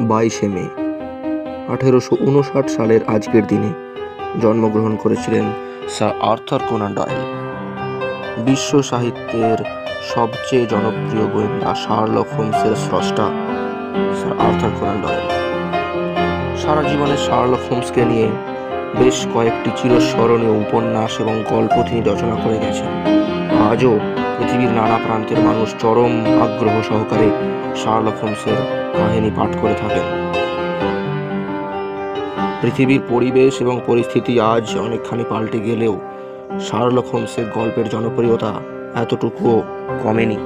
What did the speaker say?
22শে মে 1859 সালের আজকের দিনে জন্মগ্রহণ করেছিলেন স্যার আর্থার কোনান ডয়েল। বিশ্ব সাহিত্যের সবচেয়ে জনপ্রিয় গোয়েন্দা শার্লক হোমসের স্রষ্টা স্যার আর্থার কোনান ডয়েল। সারা জীবনে শার্লক হোমসকে নিয়ে বেশ কয়েকটি চিরস্মরণীয় উপন্যাস এবং গল্প তিনি রচনা করে গেছেন। আজও পৃথিবীর নানা প্রান্তের মানুষ চরম আগ্রহ সহকারে শার্লক হোমসের কাহিনী পাঠ করে থাকেন। পৃথিবীর পরিবেশ এবং পরিস্থিতি আজ অনেকখানি পাল্টে গেলেও শার্লক হোমসের গল্পের জনপ্রিয়তা এতটুকুও কমেনি।